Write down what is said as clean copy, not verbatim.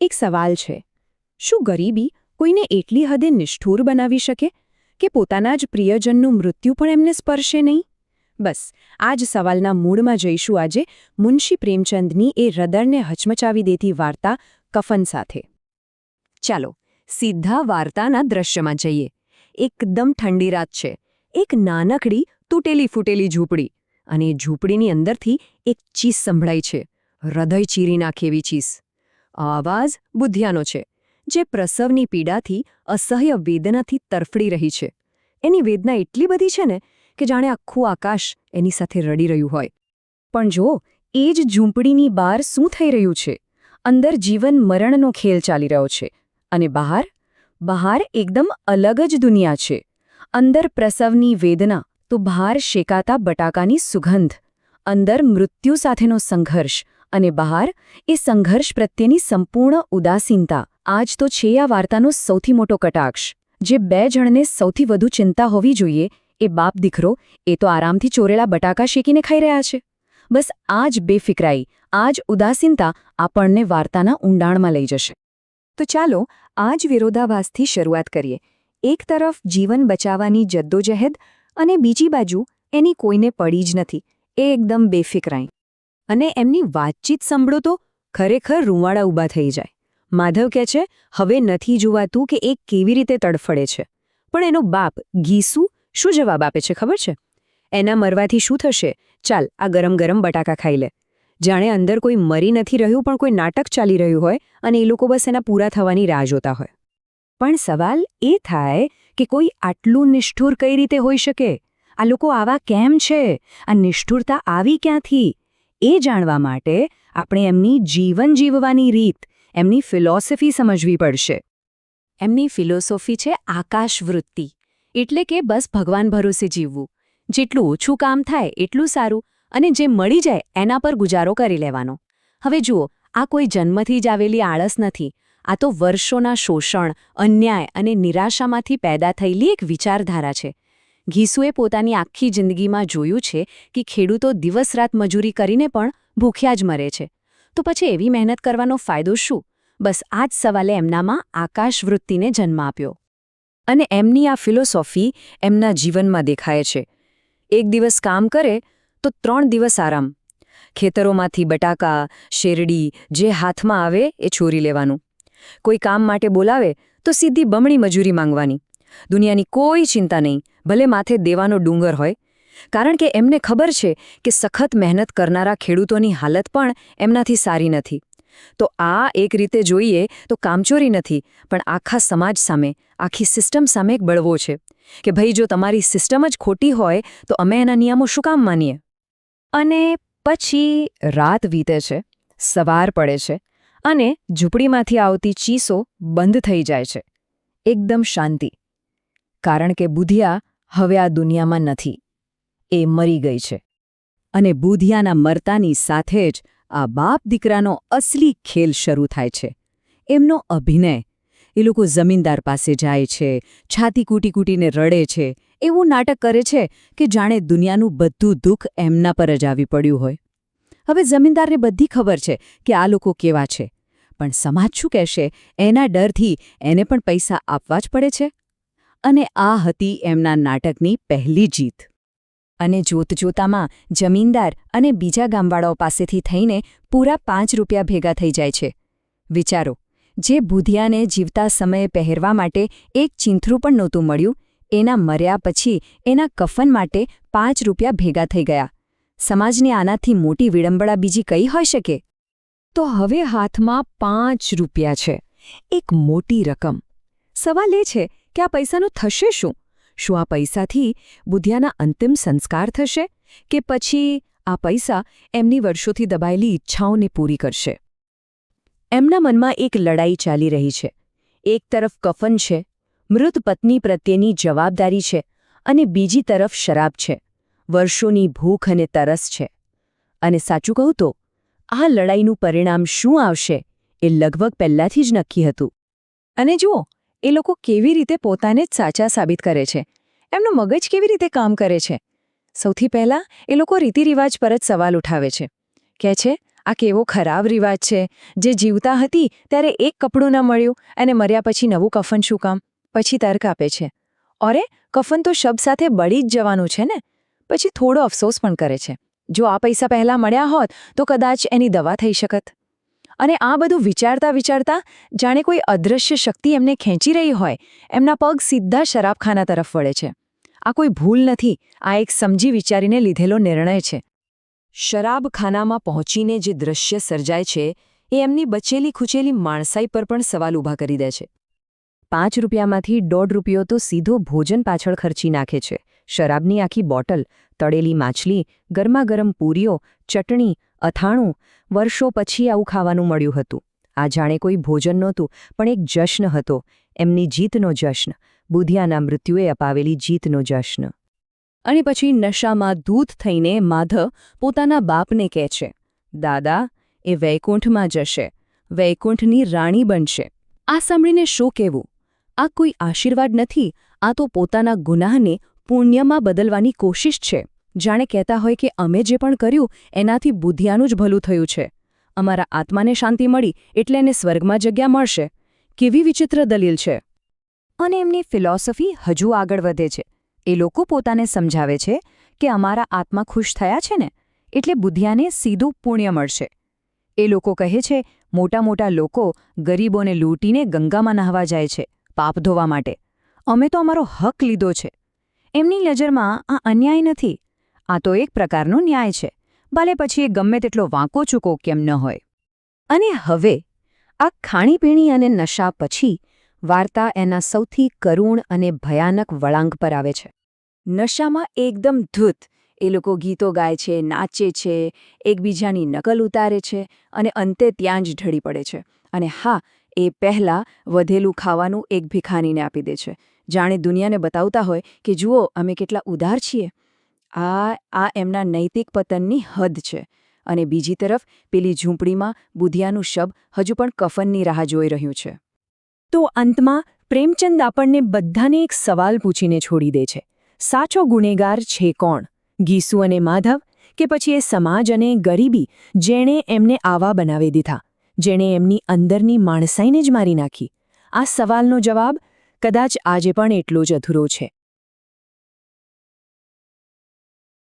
એક સવાલ છે, શું ગરીબી કોઈને એટલી હદે નિષ્ઠુર બનાવી શકે કે પોતાના જ પ્રિયજનનું મૃત્યુ પણ એમને સ્પર્શે નહીં? બસ આ જ સવાલના મૂળમાં જઈશું આજે મુનશી પ્રેમચંદની એ હૃદયને હચમચાવી દેતી વાર્તા કફન સાથે. ચાલો સીધા વાર્તાના દ્રશ્યમાં જઈએ. એકદમ ઠંડી રાત છે. એક નાનકડી તૂટેલી ફૂટેલી ઝૂંપડી, અને એ ઝૂંપડીની અંદરથી એક ચીસ સંભળાય છે, હૃદય ચીરી નાખે એવી ચીસ. આ અવાજ બુધિયાનો છે, જે પ્રસવની પીડાથી અસહ્ય વેદનાથી તરફડી રહી છે. એની વેદના એટલી બધી છે ને કે જાણે આખું આકાશ એની સાથે રડી રહ્યું હોય. પણ જો એ જ ઝૂંપડીની બહાર શું થઈ રહ્યું છે? અંદર જીવન મરણનો ખેલ ચાલી રહ્યો છે, અને બહાર એકદમ અલગ જ દુનિયા છે. અંદર પ્રસવની વેદના તો બહાર શેકાતા બટાકાની સુગંધ. અંદર મૃત્યુ સાથેનો સંઘર્ષ, અને બહાર એ સંઘર્ષ પ્રત્યેની સંપૂર્ણ ઉદાસીનતા. આજ તો છે આ વાર્તાનો સૌથી મોટો કટાક્ષ. જે બે જણને સૌથી વધુ ચિંતા હોવી જોઈએ, એ બાપ દીકરો, એ તો આરામથી ચોરેલા બટાકા શેકીને ખાઈ રહ્યા છે. બસ આ જ બેફિકરાઈ, આ જ ઉદાસીનતા આપણને વાર્તાના ઊંડાણમાં લઈ જશે. તો ચાલો આ જ વિરોધાભાસથી શરૂઆત કરીએ. એક તરફ જીવન બચાવવાની જદ્દોજહેદ, અને બીજી બાજુ એની કોઈને પડી જ નથી, એ એકદમ બેફિકરાઈ. અને એમની વાતચીત સાંભળો તો ખરેખર રૂંવાડા ઊભા થઈ જાય. માધવ કહે છે, હવે નથી જોવાતું કે એ કેવી રીતે તડફડે છે. પણ એનો બાપ ગીસુ શું જવાબ આપે છે ખબર છે? એના મરવાથી શું થશે? ચાલ આ ગરમ ગરમ બટાકા ખાઈ લે. જાણે અંદર કોઈ મરી નથી રહ્યું, પણ કોઈ નાટક ચાલી રહ્યું હોય, અને એ લોકો બસ એના પૂરા થવાની રાહ જોતા હોય. પણ સવાલ એ થાય કે કોઈ આટલું નિષ્ઠુર કઈ રીતે હોઈ શકે? આ લોકો આવા કેમ છે? આ નિષ્ઠુરતા આવી ક્યાંથી? એ જાણવા માટે આપણે એમની જીવન જીવવાની રીત, એમની ફિલોસોફી સમજવી પડશે. એમની ફિલોસોફી છે આકાશવૃત્તિ, એટલે કે બસ ભગવાન ભરોસે જીવવું. જેટલું ઓછું કામ થાય એટલું સારું, અને જે મળી જાય એના પર ગુજારો કરી લેવાનો. હવે જુઓ, આ કોઈ જન્મથી જ આવેલી આળસ નથી. આ તો વર્ષોના શોષણ, અન્યાય અને નિરાશામાંથી પેદા થયેલી એક વિચારધારા છે. ઘીસુએ પોતાની આખી જિંદગીમાં જોયું છે કે ખેડૂતો દિવસ-રાત મજૂરી કરીને પણ ભૂખ્યા જ મરે છે. તો પછી એવી મહેનત કરવાનો ફાયદો શું? બસ આ જ સવાલે એમનામાં આકાશવૃત્તિને જન્મ આપ્યો. અને એમની આ ફિલોસોફી એમના જીવનમાં દેખાય છે. એક દિવસ કામ કરે તો 3 દિવસ આરામ. ખેતરોમાંથી બટાકા, શેરડી જે હાથમાં આવે એ ચોરી લેવાનું. કોઈ કામ માટે બોલાવે તો સીધી બમણી મજૂરી માંગવાની. દુનિયાની કોઈ ચિંતા નહીં, ભલે માથે દેવાનો ડુંગર હોય. કારણ કે એમને ખબર છે કે સખત મહેનત કરનારા ખેડૂતોની હાલત પણ એમનાથી સારી નથી. તો આ એક રીતે જોઈએ તો કામચોરી નથી, પણ આખા સમાજ સામે, આખી સિસ્ટમ સામે એક બળવો છે કે ભાઈ, જો તમારી સિસ્ટમ જ ખોટી હોય તો અમે એના નિયમો શું કામ માનીએ? અને પછી રાત વીતે છે, સવાર પડે છે, અને ઝૂંપડીમાંથી આવતી ચીસો બંધ થઈ જાય છે. એકદમ શાંતિ. કારણ કે બુધિયા હવે આ દુનિયામાં નથી. એ મરી ગઈ છે. અને બુધિયાના મરતાની સાથે જ આ બાપ દીકરાનો અસલી ખેલ શરૂ થાય છે. એમનો અભિનય. એ લોકો જમીનદાર પાસે જાય છે, છાતી કૂટી કૂટીને રડે છે, એવું નાટક કરે છે કે જાણે દુનિયાનું બધું દુઃખ એમના પર જ આવી પડ્યું હોય. હવે જમીનદારને બધી ખબર છે કે આ લોકો કેવા છે, પણ સમાજ શું કહેશે એના ડરથી એને પણ પૈસા આપવા જ પડે છે. અને આ હતી એમના નાટકની પહેલી જીત. અને જોતજોતામાં જમીનદાર અને બીજા ગામવાળાઓ પાસેથી થઈને પૂરા 5 રૂપિયા ભેગા થઈ જાય છે. વિચારો, જે બુધિયાને જીવતા સમયે પહેરવા માટે એક ચીંથરું પણ નહોતું મળ્યું, એના મર્યા પછી એના કફન માટે 5 રૂપિયા ભેગા થઈ ગયા. સમાજની આનાથી મોટી વિડંબણા બીજી કઈ હોઈ શકે? તો હવે હાથમાં 5 રૂપિયા છે, એક મોટી રકમ. સવાલ એ છે કે આ પૈસાનું થશે શું? શું આ પૈસાથી બુધિયાના અંતિમ સંસ્કાર થશે, કે પછી આ પૈસા એમની વર્ષોથી દબાયેલી ઈચ્છાઓને પૂરી કરશે? એમના મનમાં એક લડાઈ ચાલી રહી છે. એક તરફ કફન છે, મૃત પત્ની પ્રત્યેની જવાબદારી છે, અને બીજી તરફ શરાબ છે, વર્ષોની ભૂખ અને તરસ છે. અને સાચું કહું તો આ લડાઈનું પરિણામ શું આવશે એ લગભગ પહેલાથી જ નક્કી હતું. અને જુઓ, એ લોકો કેવી રીતે પોતાને જ સાચા સાબિત કરે છે. એમનું મગજ કેવી રીતે કામ કરે છે. સૌથી પહેલાં એ લોકો રીતિરિવાજ પર જ સવાલ ઉઠાવે છે. કહે છે, આ કેવો ખરાબ રિવાજ છે. જે જીવતા હતી ત્યારે એક કપડું ન મળ્યું અને મર્યા પછી નવું કફન શું કામ? પછી તર્ક આપે છે, અરે કફન તો શબ સાથે બળી જ જવાનું છે ને. પછી થોડો અફસોસ પણ કરે છે, જો આ પૈસા પહેલાં મળ્યા હોત તો કદાચ એની દવા થઈ શકત. અને આ બધું વિચારતા વિચારતા જાણે કોઈ અદૃશ્ય શક્તિ એમને ખેંચી રહી હોય, એમના પગ સીધા શરાબખાના તરફ વળે છે. આ કોઈ ભૂલ નથી, આ એક સમજી વિચારીને લીધેલો નિર્ણય છે. શરાબખાનામાં પહોંચીને જે દૃશ્ય સર્જાય છે એ એમની બચેલી ખૂચેલી માણસાઈ પર પણ સવાલ ઊભા કરી દે છે. 5 રૂપિયામાંથી 1.5 રૂપિયો તો સીધો ભોજન પાછળ ખર્ચી નાખે છે. શરાબની આખી બોટલ, તળેલી માછલી, ગરમાગરમ પૂરીઓ, ચટણી, અથાણું. વર્ષો પછી આવું ખાવાનું મળ્યું હતું. આ જાણે કોઈ ભોજન નહોતું, પણ એક જશ્ન હતો, એમની જીતનો જશ્ન, બુધિયાના મૃત્યુએ અપાવેલી જીતનો જશ્ન. અને પછી નશામાં ધૂત થઈને માધવ પોતાના બાપને કહે છે, દાદા, એ વૈકુંઠમાં જશે, વૈકુંઠની રાણી બનશે. આ સાંભળીને શું કહેવું? આ કોઈ આશીર્વાદ નથી, આ તો પોતાના ગુનાહને પુણ્યમાં બદલવાની કોશિશ છે. જાણે કહેતા હોય કે અમે જે પણ કર્યું એનાથી બુધિયાનું જ ભલું થયું છે. અમારા આત્માને શાંતિ મળી એટલે એને સ્વર્ગમાં જગ્યા મળશે. કેવી વિચિત્ર દલીલ છે! અને એમની ફિલોસોફી હજુ આગળ વધે છે. એ લોકો પોતાને સમજાવે છે કે અમારા આત્મા ખુશ થયા છે ને એટલે બુધિયાને સીધું પુણ્ય મળશે. એ લોકો કહે છે, મોટા મોટા લોકો ગરીબોને લૂંટીને ગંગામાં નહાવા જાય છે, પાપ ધોવા માટે. અમે તો અમારો હક લીધો છે. એમની નજરમાં આ અન્યાય નથી, આ તો એક પ્રકારનો ન્યાય છે, ભલે પછી એ ગમે તેટલો વાંકો ચૂકો કેમ ન હોય. અને હવે આ ખાણીપીણી અને નશા પછી વાર્તા એના સૌથી કરુણ અને ભયાનક વળાંક પર આવે છે. નશામાં એકદમ ધૂત એ લોકો ગીતો ગાય છે, નાચે છે, એકબીજાની નકલ ઉતારે છે અને અંતે ત્યાં જ ઢળી પડે છે. અને હા, એ પહેલાં વધેલું ખાવાનું એક ભિખારીને આપી દે છે, જાણે દુનિયાને બતાવતા હોય કે જુઓ અમે કેટલા ઉદાર છીએ. આ એમના નૈતિક પતનની હદ છે. અને બીજી તરફ પેલી ઝૂંપડીમાં બુધિયાનું શબ હજુ પણ કફનની રાહ જોઈ રહ્યું છે. તો અંતમાં પ્રેમચંદ આપણને બધાને એક સવાલ પૂછીને છોડી દે છે. સાચો ગુનેગાર છે કોણ? ગીસુ અને માધવ, કે પછી એ સમાજ અને ગરીબી જેણે એમને આવા બનાવી દીધા, જેણે એમની અંદરની માણસાઈને જ મારી નાખી? આ સવાલનો જવાબ કદાચ આજે પણ એટલો જ અધૂરો છે.